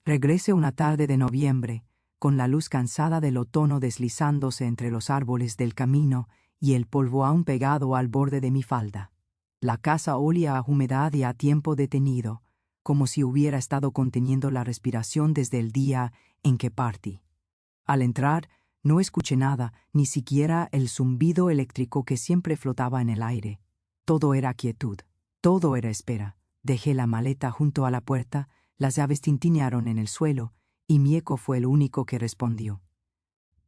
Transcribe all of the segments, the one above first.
Regresé una tarde de noviembre, con la luz cansada del otoño deslizándose entre los árboles del camino y el polvo aún pegado al borde de mi falda. La casa olía a humedad y a tiempo detenido, como si hubiera estado conteniendo la respiración desde el día en que partí. Al entrar, no escuché nada, ni siquiera el zumbido eléctrico que siempre flotaba en el aire. Todo era quietud, todo era espera. Dejé la maleta junto a la puerta, las llaves tintinearon en el suelo, y mi eco fue el único que respondió.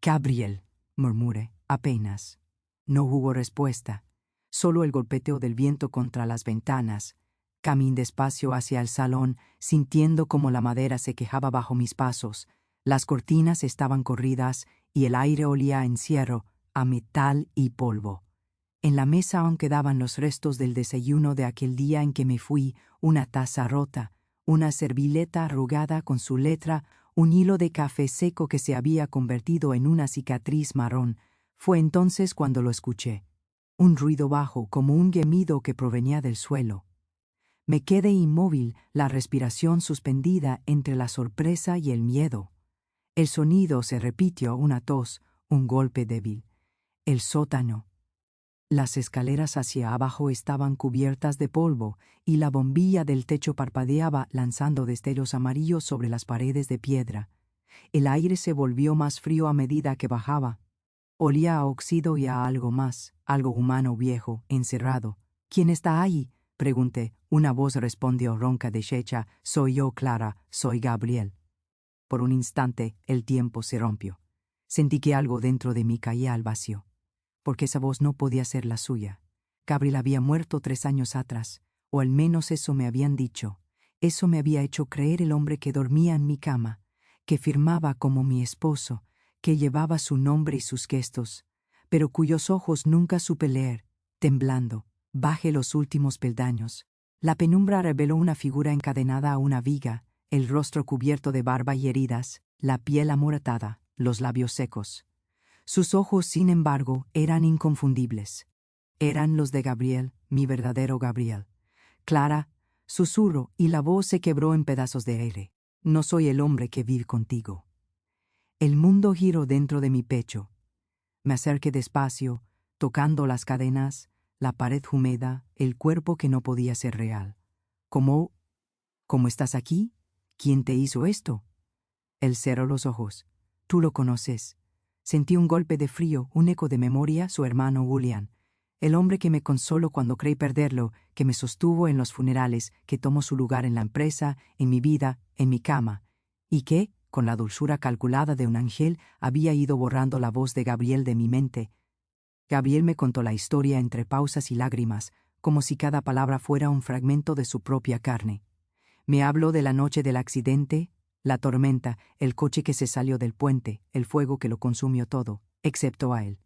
«Gabriel», murmuré, apenas. No hubo respuesta, solo el golpeteo del viento contra las ventanas. Caminé despacio hacia el salón, sintiendo como la madera se quejaba bajo mis pasos. Las cortinas estaban corridas y el aire olía a encierro, a metal y polvo. En la mesa aún quedaban los restos del desayuno de aquel día en que me fui, una taza rota, una servileta arrugada con su letra, un hilo de café seco que se había convertido en una cicatriz marrón. Fue entonces cuando lo escuché. Un ruido bajo, como un gemido que provenía del suelo. Me quedé inmóvil, la respiración suspendida entre la sorpresa y el miedo. El sonido se repitió, una tos, un golpe débil. El sótano. Las escaleras hacia abajo estaban cubiertas de polvo y la bombilla del techo parpadeaba lanzando destellos amarillos sobre las paredes de piedra. El aire se volvió más frío a medida que bajaba. Olía a óxido y a algo más, algo humano viejo, encerrado. «¿Quién está ahí?», pregunté. Una voz respondió ronca, deshecha. «Soy yo, Clara, soy Gabriel». Por un instante el tiempo se rompió. Sentí que algo dentro de mí caía al vacío, porque esa voz no podía ser la suya. Gabriel había muerto 3 años atrás, o al menos eso me habían dicho. Eso me había hecho creer el hombre que dormía en mi cama, que firmaba como mi esposo, que llevaba su nombre y sus gestos, pero cuyos ojos nunca supe leer. Temblando, bajé los últimos peldaños. La penumbra reveló una figura encadenada a una viga, el rostro cubierto de barba y heridas, la piel amoratada, los labios secos. Sus ojos, sin embargo, eran inconfundibles. Eran los de Gabriel, mi verdadero Gabriel. «Clara», susurró, y la voz se quebró en pedazos de aire. «No soy el hombre que vive contigo». El mundo giró dentro de mi pecho. Me acerqué despacio, tocando las cadenas, la pared húmeda, el cuerpo que no podía ser real. «¿Cómo estás aquí? ¿Quién te hizo esto?» Él cerró los ojos. «Tú lo conoces». Sentí un golpe de frío, un eco de memoria, su hermano Julián. El hombre que me consoló cuando creí perderlo, que me sostuvo en los funerales, que tomó su lugar en la empresa, en mi vida, en mi cama, y que, con la dulzura calculada de un ángel, había ido borrando la voz de Gabriel de mi mente. Gabriel me contó la historia entre pausas y lágrimas, como si cada palabra fuera un fragmento de su propia carne. Me habló de la noche del accidente, la tormenta, el coche que se salió del puente, el fuego que lo consumió todo, excepto a él.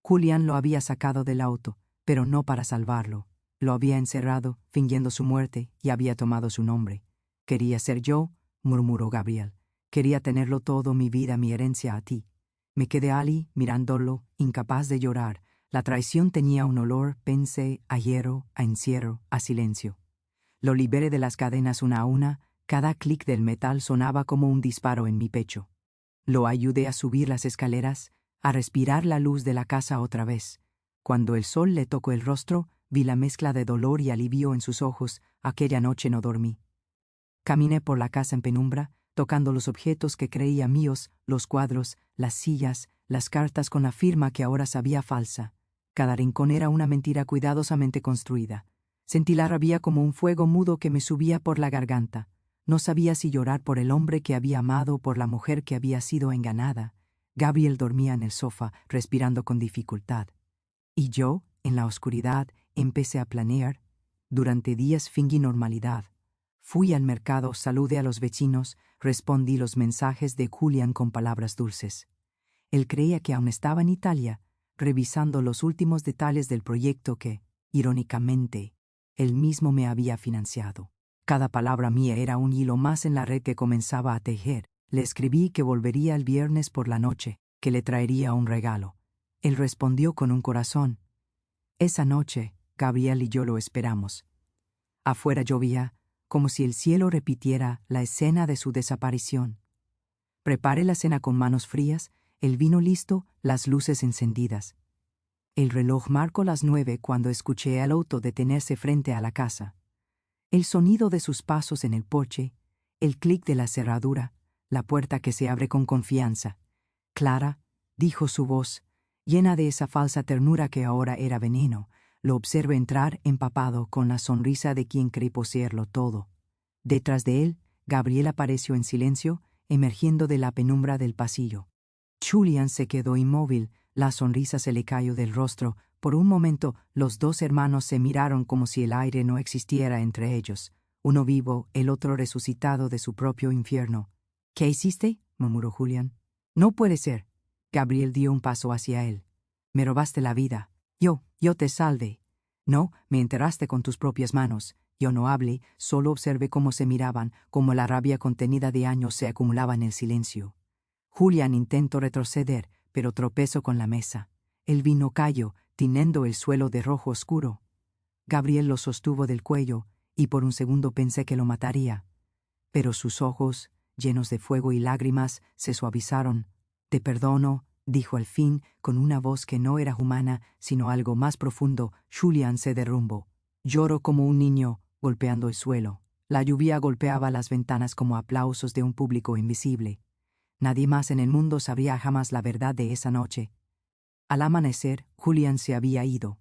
Julián lo había sacado del auto, pero no para salvarlo. Lo había encerrado, fingiendo su muerte, y había tomado su nombre. «Quería ser yo», murmuró Gabriel. «Quería tenerlo todo, mi vida, mi herencia a ti». Me quedé allí, mirándolo, incapaz de llorar. La traición tenía un olor, pensé, a hierro, a encierro, a silencio. Lo liberé de las cadenas una a una. Cada clic del metal sonaba como un disparo en mi pecho. Lo ayudé a subir las escaleras, a respirar la luz de la casa otra vez. Cuando el sol le tocó el rostro, vi la mezcla de dolor y alivio en sus ojos. Aquella noche no dormí. Caminé por la casa en penumbra, tocando los objetos que creía míos, los cuadros, las sillas, las cartas con la firma que ahora sabía falsa. Cada rincón era una mentira cuidadosamente construida. Sentí la rabia como un fuego mudo que me subía por la garganta. No sabía si llorar por el hombre que había amado o por la mujer que había sido engañada. Gabriel dormía en el sofá, respirando con dificultad. Y yo, en la oscuridad, empecé a planear. Durante días fingí normalidad. Fui al mercado, saludé a los vecinos, respondí los mensajes de Julián con palabras dulces. Él creía que aún estaba en Italia, revisando los últimos detalles del proyecto que, irónicamente, él mismo me había financiado. Cada palabra mía era un hilo más en la red que comenzaba a tejer. Le escribí que volvería el viernes por la noche, que le traería un regalo. Él respondió con un corazón. Esa noche, Gabriel y yo lo esperamos. Afuera llovía, como si el cielo repitiera la escena de su desaparición. Prepare la cena con manos frías, el vino listo, las luces encendidas. El reloj marcó las 9 cuando escuché al auto detenerse frente a la casa. El sonido de sus pasos en el porche, el clic de la cerradura, la puerta que se abre con confianza. Clara, dijo su voz, llena de esa falsa ternura que ahora era veneno. Lo observé entrar empapado con la sonrisa de quien cree poseerlo todo. Detrás de él, Gabriel apareció en silencio, emergiendo de la penumbra del pasillo. Julián se quedó inmóvil, la sonrisa se le cayó del rostro. Por un momento, los dos hermanos se miraron como si el aire no existiera entre ellos, uno vivo, el otro resucitado de su propio infierno. «¿Qué hiciste?», murmuró Julián. «No puede ser». Gabriel dio un paso hacia él. «Me robaste la vida. Yo te salvé. No, me enterraste con tus propias manos. Yo no hablé, solo observé cómo se miraban, cómo la rabia contenida de años se acumulaba en el silencio». Julián intentó retroceder, pero tropezó con la mesa. El vino cayó, tiñendo el suelo de rojo oscuro. Gabriel lo sostuvo del cuello, y por un segundo pensé que lo mataría. Pero sus ojos, llenos de fuego y lágrimas, se suavizaron. «Te perdono», dijo al fin, con una voz que no era humana, sino algo más profundo. Julián se derrumbó. Lloró como un niño, golpeando el suelo. La lluvia golpeaba las ventanas como aplausos de un público invisible. Nadie más en el mundo sabría jamás la verdad de esa noche. Al amanecer, Julián se había ido.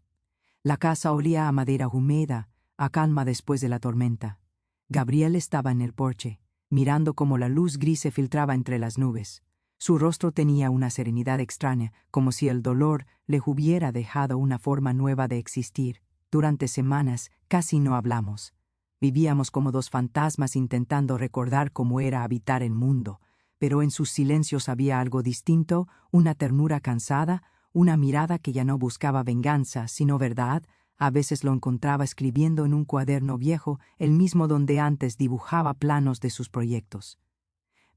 La casa olía a madera húmeda, a calma después de la tormenta. Gabriel estaba en el porche, mirando cómo la luz gris se filtraba entre las nubes. Su rostro tenía una serenidad extraña, como si el dolor le hubiera dejado una forma nueva de existir. Durante semanas casi no hablamos. Vivíamos como dos fantasmas intentando recordar cómo era habitar el mundo, pero en sus silencios había algo distinto, una ternura cansada, una mirada que ya no buscaba venganza, sino verdad. A veces lo encontraba escribiendo en un cuaderno viejo, el mismo donde antes dibujaba planos de sus proyectos.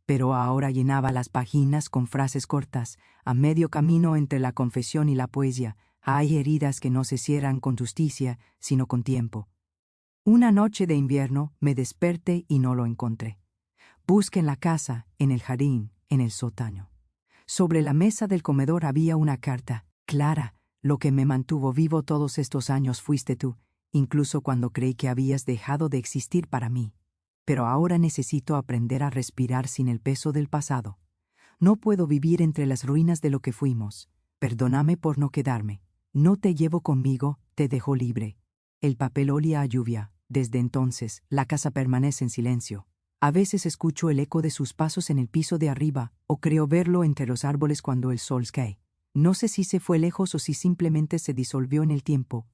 Pero ahora llenaba las páginas con frases cortas, a medio camino entre la confesión y la poesía. Hay heridas que no se cierran con justicia, sino con tiempo. Una noche de invierno me desperté y no lo encontré. Busqué en la casa, en el jardín, en el sótano. Sobre la mesa del comedor había una carta. «Clara, lo que me mantuvo vivo todos estos años fuiste tú, incluso cuando creí que habías dejado de existir para mí. Pero ahora necesito aprender a respirar sin el peso del pasado. No puedo vivir entre las ruinas de lo que fuimos. Perdóname por no quedarme. No te llevo conmigo, te dejo libre». El papel olía a lluvia. Desde entonces, la casa permanece en silencio. A veces escucho el eco de sus pasos en el piso de arriba, o creo verlo entre los árboles cuando el sol cae. No sé si se fue lejos o si simplemente se disolvió en el tiempo.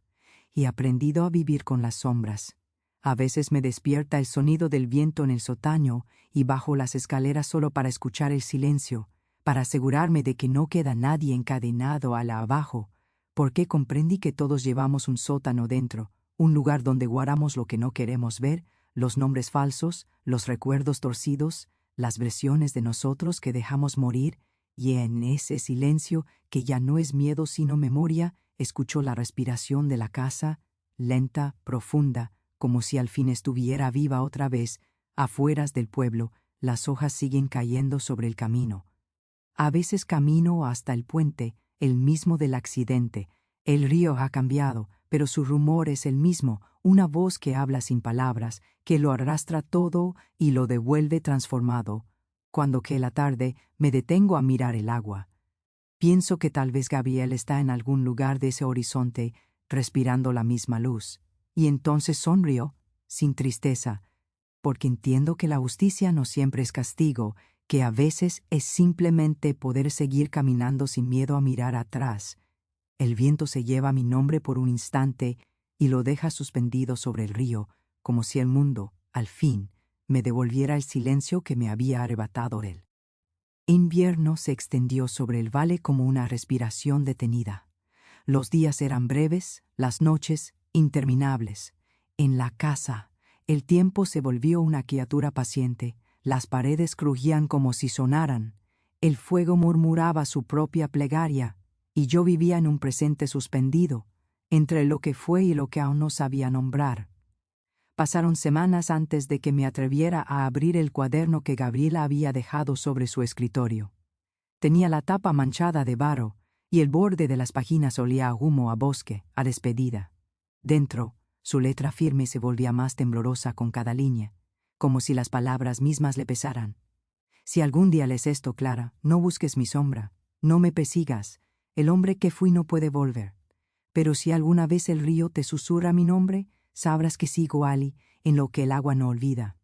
Y he aprendido a vivir con las sombras. A veces me despierta el sonido del viento en el sótano y bajo las escaleras solo para escuchar el silencio, para asegurarme de que no queda nadie encadenado a la abajo, porque comprendí que todos llevamos un sótano dentro, un lugar donde guardamos lo que no queremos ver, los nombres falsos, los recuerdos torcidos, las versiones de nosotros que dejamos morir, y en ese silencio, que ya no es miedo sino memoria, escucho la respiración de la casa, lenta, profunda, como si al fin estuviera viva otra vez. Afueras del pueblo, las hojas siguen cayendo sobre el camino. A veces camino hasta el puente, el mismo del accidente. El río ha cambiado, pero su rumor es el mismo, una voz que habla sin palabras, que lo arrastra todo y lo devuelve transformado. Cuando cae la tarde, me detengo a mirar el agua. Pienso que tal vez Gabriel está en algún lugar de ese horizonte, respirando la misma luz. Y entonces sonrío, sin tristeza, porque entiendo que la justicia no siempre es castigo, que a veces es simplemente poder seguir caminando sin miedo a mirar atrás. El viento se lleva mi nombre por un instante y lo deja suspendido sobre el río, como si el mundo, al fin, me devolviera el silencio que me había arrebatado él. Invierno se extendió sobre el valle como una respiración detenida. Los días eran breves, las noches interminables. En la casa, el tiempo se volvió una criatura paciente. Las paredes crujían como si sonaran. El fuego murmuraba su propia plegaria, y yo vivía en un presente suspendido, entre lo que fue y lo que aún no sabía nombrar. Pasaron semanas antes de que me atreviera a abrir el cuaderno que Gabriela había dejado sobre su escritorio. Tenía la tapa manchada de barro, y el borde de las páginas olía a humo, a bosque, a despedida. Dentro, su letra firme se volvía más temblorosa con cada línea, como si las palabras mismas le pesaran. Si algún día lees esto, Clara, no busques mi sombra, no me persigas, el hombre que fui no puede volver. Pero si alguna vez el río te susurra mi nombre, sabrás que sigo, Ali, en lo que el agua no olvida.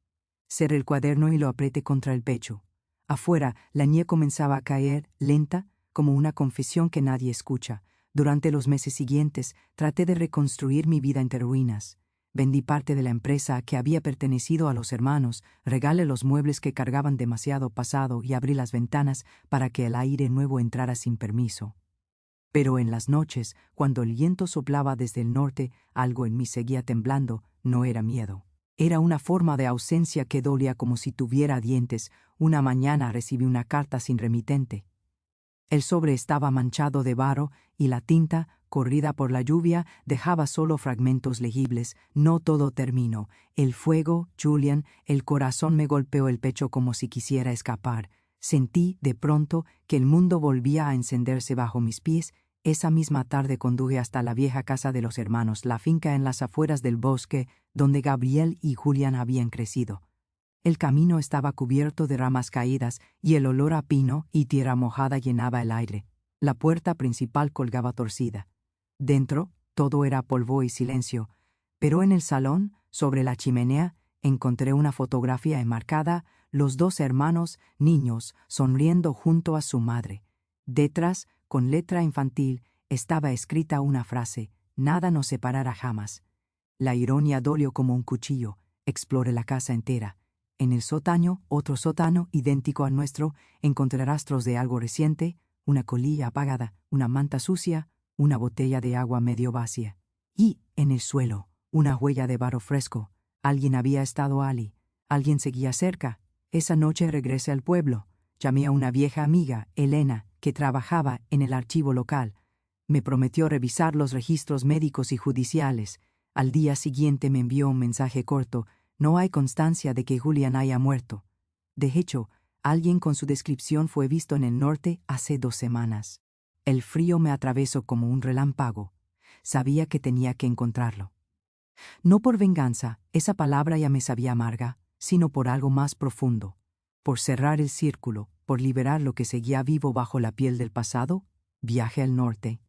Cerré el cuaderno y lo apreté contra el pecho. Afuera, la nieve comenzaba a caer, lenta, como una confesión que nadie escucha. Durante los meses siguientes, traté de reconstruir mi vida entre ruinas. Vendí parte de la empresa que había pertenecido a los hermanos, regalé los muebles que cargaban demasiado pasado y abrí las ventanas para que el aire nuevo entrara sin permiso. Pero en las noches, cuando el viento soplaba desde el norte, algo en mí seguía temblando. No era miedo. Era una forma de ausencia que dolía como si tuviera dientes. Una mañana recibí una carta sin remitente. El sobre estaba manchado de barro y la tinta, corrida por la lluvia, dejaba solo fragmentos legibles. No todo terminó. El fuego, Julian, el corazón me golpeó el pecho como si quisiera escapar. Sentí, de pronto, que el mundo volvía a encenderse bajo mis pies. Esa misma tarde conduje hasta la vieja casa de los hermanos, la finca en las afueras del bosque, donde Gabriel y Julian habían crecido. El camino estaba cubierto de ramas caídas y el olor a pino y tierra mojada llenaba el aire. La puerta principal colgaba torcida. Dentro, todo era polvo y silencio, pero en el salón, sobre la chimenea, encontré una fotografía enmarcada, los dos hermanos, niños, sonriendo junto a su madre. Detrás, con letra infantil, estaba escrita una frase: «Nada nos separará jamás». La ironía dolió como un cuchillo. Exploré la casa entera. En el sótano, otro sótano idéntico al nuestro, encontré rastros de algo reciente, una colilla apagada, una manta sucia, una botella de agua medio vacía. Y, en el suelo, una huella de barro fresco. Alguien había estado allí. Alguien seguía cerca. Esa noche regresé al pueblo. Llamé a una vieja amiga, Elena, que trabajaba en el archivo local. Me prometió revisar los registros médicos y judiciales. Al día siguiente me envió un mensaje corto: «No hay constancia de que Julian haya muerto. De hecho, alguien con su descripción fue visto en el norte hace 2 semanas». El frío me atravesó como un relámpago. Sabía que tenía que encontrarlo. No por venganza, esa palabra ya me sabía amarga, sino por algo más profundo. Por cerrar el círculo, por liberar lo que seguía vivo bajo la piel del pasado. Viaje al norte.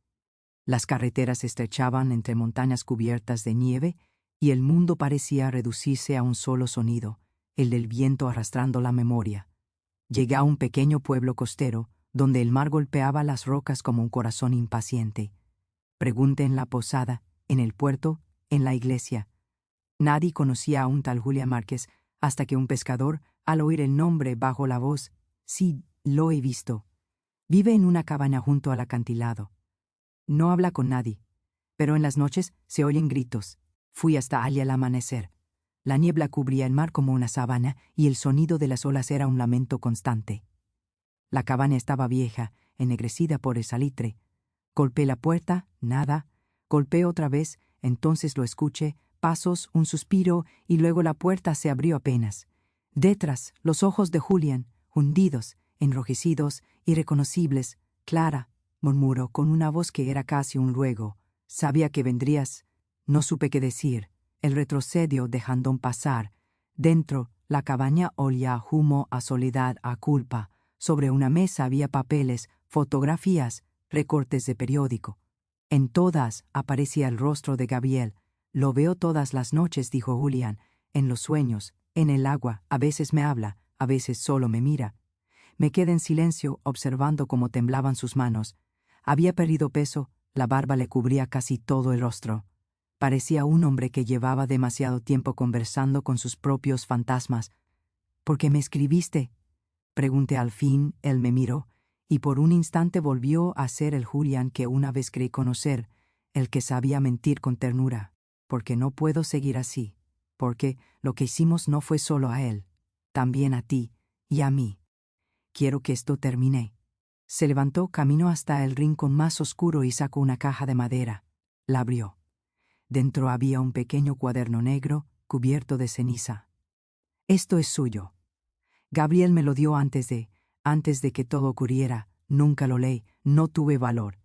Las carreteras se estrechaban entre montañas cubiertas de nieve y el mundo parecía reducirse a un solo sonido, el del viento arrastrando la memoria. Llegué a un pequeño pueblo costero, donde el mar golpeaba las rocas como un corazón impaciente. Pregunté en la posada, en el puerto, en la iglesia. Nadie conocía a un tal Julián Márquez, hasta que un pescador, al oír el nombre, bajó la voz: «Sí, lo he visto. Vive en una cabaña junto al acantilado. No habla con nadie, pero en las noches se oyen gritos». Fui hasta allí al amanecer. La niebla cubría el mar como una sábana y el sonido de las olas era un lamento constante. La cabaña estaba vieja, ennegrecida por el salitre. Golpeé la puerta, nada. Golpeé otra vez, entonces lo escuché, pasos, un suspiro, y luego la puerta se abrió apenas. Detrás, los ojos de Julián, hundidos, enrojecidos, irreconocibles. «Clara», murmuró con una voz que era casi un ruego. «Sabía que vendrías». No supe qué decir. Él retrocedió dejando pasar. Dentro, la cabaña olía a humo, a soledad, a culpa. Sobre una mesa había papeles, fotografías, recortes de periódico. En todas aparecía el rostro de Gabriel. «Lo veo todas las noches», dijo Julián, «en los sueños, en el agua. A veces me habla, a veces solo me mira». Me quedé en silencio, observando cómo temblaban sus manos. Había perdido peso, la barba le cubría casi todo el rostro. Parecía un hombre que llevaba demasiado tiempo conversando con sus propios fantasmas. «¿Por qué me escribiste?», pregunté al fin. Él me miró, y por un instante volvió a ser el Julián que una vez creí conocer, el que sabía mentir con ternura. «Porque no puedo seguir así. Porque lo que hicimos no fue solo a él, también a ti y a mí. Quiero que esto termine». Se levantó, caminó hasta el rincón más oscuro y sacó una caja de madera. La abrió. Dentro había un pequeño cuaderno negro, cubierto de ceniza. Esto es suyo. Gabriel me lo dio antes de que todo ocurriera. Nunca lo leí, no tuve valor.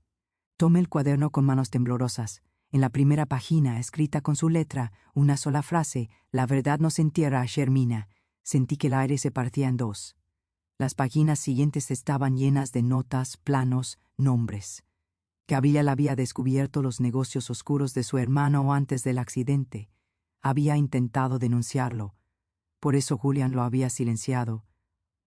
Tomé el cuaderno con manos temblorosas. En la primera página, escrita con su letra, una sola frase: la verdad nos entierra a Shermina. Sentí que el aire se partía en dos. Las páginas siguientes estaban llenas de notas, planos, nombres. Gabriel había descubierto los negocios oscuros de su hermano antes del accidente. Había intentado denunciarlo. Por eso Julián lo había silenciado.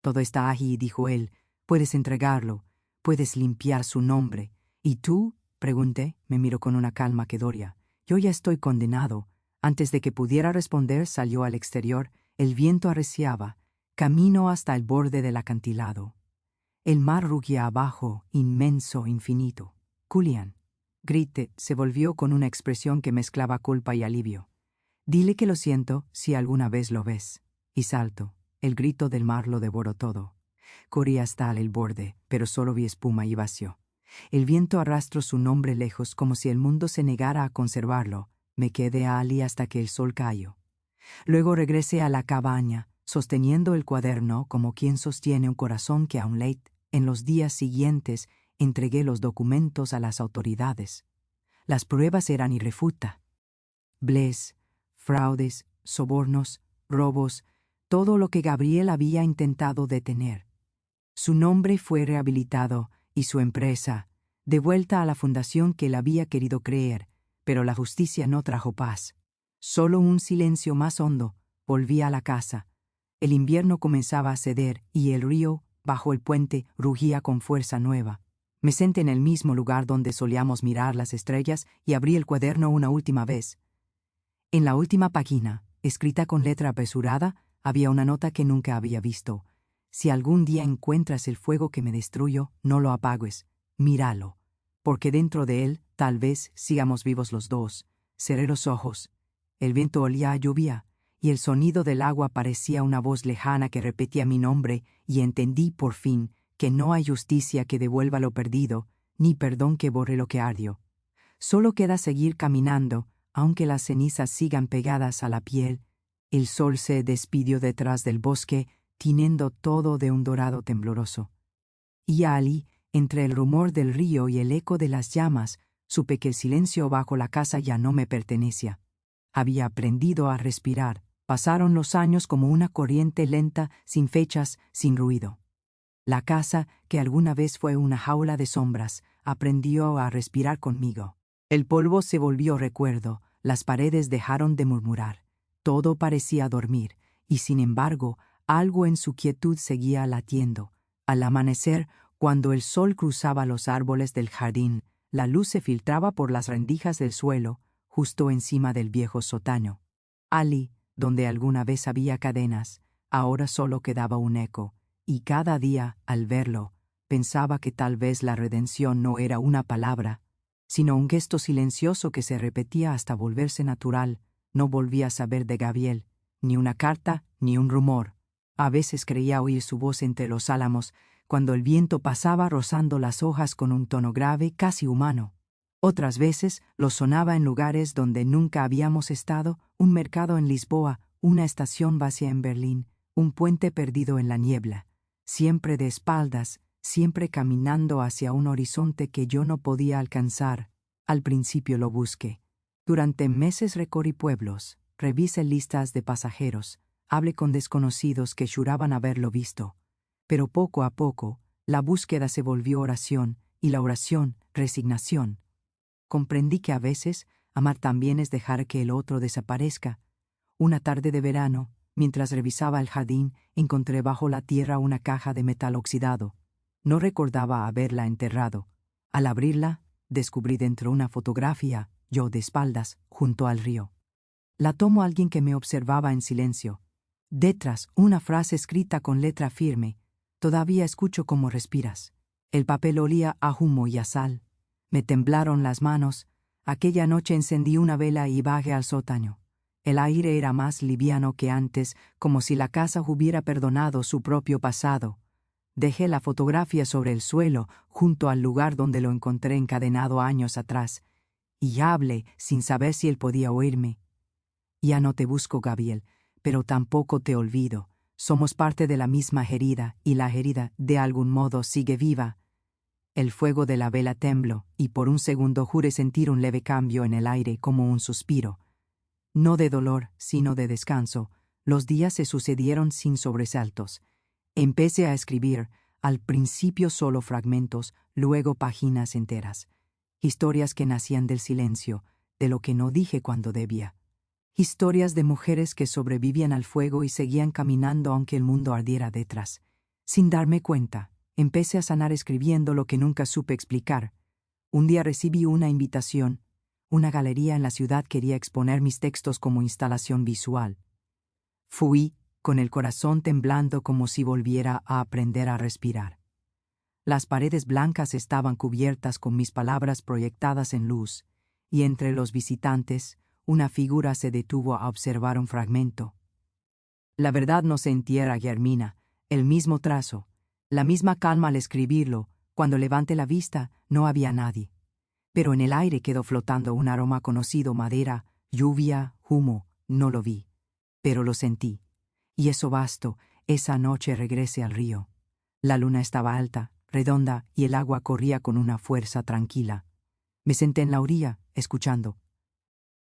Todo está ahí, dijo él. Puedes entregarlo. Puedes limpiar su nombre. ¿Y tú? Pregunté. Me miró con una calma que Doria. Yo ya estoy condenado. Antes de que pudiera responder, salió al exterior. El viento arreciaba. Camino hasta el borde del acantilado. El mar rugía abajo, inmenso, infinito. Julián, grité, se volvió con una expresión que mezclaba culpa y alivio. Dile que lo siento si alguna vez lo ves. Y salto. El grito del mar lo devoró todo. Corrí hasta el borde, pero solo vi espuma y vacío. El viento arrastró su nombre lejos como si el mundo se negara a conservarlo. Me quedé allí hasta que el sol cayó. Luego regresé a la cabaña, sosteniendo el cuaderno como quien sostiene un corazón que aún late. En los días siguientes entregué los documentos a las autoridades. Las pruebas eran irrefutables. Fraudes, sobornos, robos, todo lo que Gabriel había intentado detener. Su nombre fue rehabilitado y su empresa, devuelta a la fundación que él había querido creer, pero la justicia no trajo paz. Solo un silencio más hondo. Volví a la casa. El invierno comenzaba a ceder y el río, bajo el puente, rugía con fuerza nueva. Me senté en el mismo lugar donde solíamos mirar las estrellas y abrí el cuaderno una última vez. En la última página, escrita con letra apresurada, había una nota que nunca había visto. Si algún día encuentras el fuego que me destruyó, no lo apagues. Míralo, porque dentro de él, tal vez, sigamos vivos los dos. Cerré los ojos. El viento olía a lluvia, y el sonido del agua parecía una voz lejana que repetía mi nombre, y entendí, por fin, que no hay justicia que devuelva lo perdido, ni perdón que borre lo que ardió. Solo queda seguir caminando, aunque las cenizas sigan pegadas a la piel. El sol se despidió detrás del bosque, tiñendo todo de un dorado tembloroso. Y allí, entre el rumor del río y el eco de las llamas, supe que el silencio bajo la casa ya no me pertenecía. Había aprendido a respirar. Pasaron los años como una corriente lenta, sin fechas, sin ruido. La casa, que alguna vez fue una jaula de sombras, aprendió a respirar conmigo. El polvo se volvió recuerdo, las paredes dejaron de murmurar. Todo parecía dormir, y sin embargo, algo en su quietud seguía latiendo. Al amanecer, cuando el sol cruzaba los árboles del jardín, la luz se filtraba por las rendijas del suelo, justo encima del viejo sótano. Allí, donde alguna vez había cadenas, ahora solo quedaba un eco, y cada día, al verlo, pensaba que tal vez la redención no era una palabra, sino un gesto silencioso que se repetía hasta volverse natural. No volvía a saber de Gabriel, ni una carta, ni un rumor. A veces creía oír su voz entre los álamos, cuando el viento pasaba rozando las hojas con un tono grave, casi humano. Otras veces lo sonaba en lugares donde nunca habíamos estado: un mercado en Lisboa, una estación vacía en Berlín, un puente perdido en la niebla. Siempre de espaldas, siempre caminando hacia un horizonte que yo no podía alcanzar. Al principio lo busqué. Durante meses recorrí pueblos, revisé listas de pasajeros, hablé con desconocidos que juraban haberlo visto. Pero poco a poco, la búsqueda se volvió oración, y la oración, resignación. Comprendí que a veces, amar también es dejar que el otro desaparezca. Una tarde de verano, mientras revisaba el jardín, encontré bajo la tierra una caja de metal oxidado. No recordaba haberla enterrado. Al abrirla, descubrí dentro una fotografía, yo de espaldas, junto al río. La tomó alguien que me observaba en silencio. Detrás, una frase escrita con letra firme: todavía escucho cómo respiras. El papel olía a humo y a sal. Me temblaron las manos. Aquella noche encendí una vela y bajé al sótano. El aire era más liviano que antes, como si la casa hubiera perdonado su propio pasado. Dejé la fotografía sobre el suelo, junto al lugar donde lo encontré encadenado años atrás, y hablé sin saber si él podía oírme. Ya no te busco, Gabriel, pero tampoco te olvido. Somos parte de la misma herida, y la herida, de algún modo, sigue viva. El fuego de la vela tembló, y por un segundo juré sentir un leve cambio en el aire como un suspiro. No de dolor, sino de descanso. Los días se sucedieron sin sobresaltos. Empecé a escribir, al principio solo fragmentos, luego páginas enteras. Historias que nacían del silencio, de lo que no dije cuando debía. Historias de mujeres que sobrevivían al fuego y seguían caminando aunque el mundo ardiera detrás. Sin darme cuenta, empecé a sanar escribiendo lo que nunca supe explicar. Un día recibí una invitación. Una galería en la ciudad quería exponer mis textos como instalación visual. Fui, con el corazón temblando como si volviera a aprender a respirar. Las paredes blancas estaban cubiertas con mis palabras proyectadas en luz, y entre los visitantes, una figura se detuvo a observar un fragmento. La verdad no se entierra, Guillermina, el mismo trazo, la misma calma al escribirlo. Cuando levanté la vista, no había nadie. Pero en el aire quedó flotando un aroma conocido: madera, lluvia, humo. No lo vi, pero lo sentí. Y eso bastó. Esa noche regresé al río. La luna estaba alta, redonda, y el agua corría con una fuerza tranquila. Me senté en la orilla, escuchando.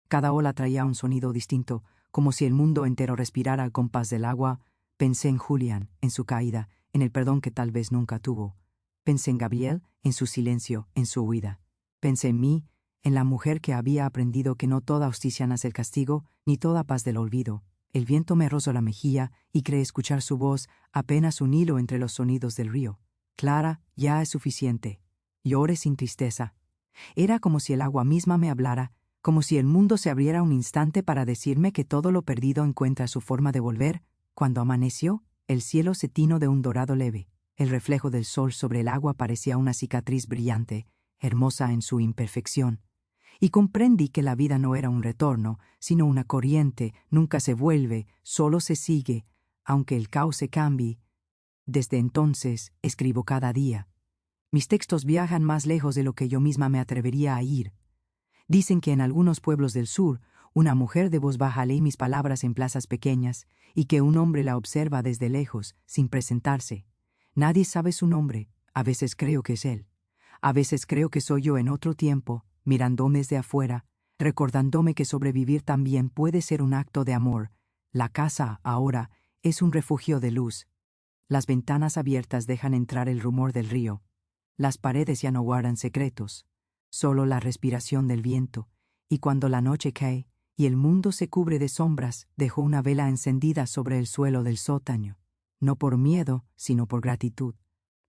Cada ola traía un sonido distinto, como si el mundo entero respirara al compás del agua. Pensé en Julián, en su caída, en el perdón que tal vez nunca tuvo. Pensé en Gabriel, en su silencio, en su huida. Pensé en mí, en la mujer que había aprendido que no toda justicia nace del castigo, ni toda paz del olvido. El viento me rozó la mejilla y creí escuchar su voz, apenas un hilo entre los sonidos del río. Clara, ya es suficiente. Llore sin tristeza. Era como si el agua misma me hablara, como si el mundo se abriera un instante para decirme que todo lo perdido encuentra su forma de volver. Cuando amaneció, el cielo se tinó de un dorado leve. El reflejo del sol sobre el agua parecía una cicatriz brillante, hermosa en su imperfección. Y comprendí que la vida no era un retorno, sino una corriente. Nunca se vuelve, solo se sigue, aunque el cauce cambie. Desde entonces escribo cada día. Mis textos viajan más lejos de lo que yo misma me atrevería a ir. Dicen que en algunos pueblos del sur, una mujer de voz baja lee mis palabras en plazas pequeñas, y que un hombre la observa desde lejos, sin presentarse. Nadie sabe su nombre. A veces creo que es él. A veces creo que soy yo en otro tiempo, mirándome desde afuera, recordándome que sobrevivir también puede ser un acto de amor. La casa, ahora, es un refugio de luz. Las ventanas abiertas dejan entrar el rumor del río. Las paredes ya no guardan secretos, solo la respiración del viento. Y cuando la noche cae y el mundo se cubre de sombras, dejo una vela encendida sobre el suelo del sótano. No por miedo, sino por gratitud.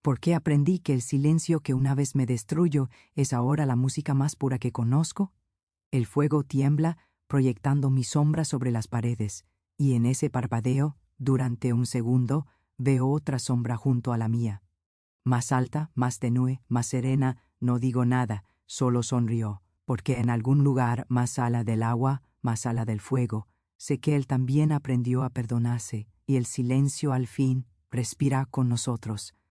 Porque aprendí que el silencio que una vez me destruyó es ahora la música más pura que conozco. El fuego tiembla, proyectando mi sombra sobre las paredes, y en ese parpadeo, durante un segundo, veo otra sombra junto a la mía. Más alta, más tenue, más serena, no digo nada, solo sonrió, porque en algún lugar más ala del agua, más ala del fuego, sé que él también aprendió a perdonarse, y el silencio al fin respira con nosotros.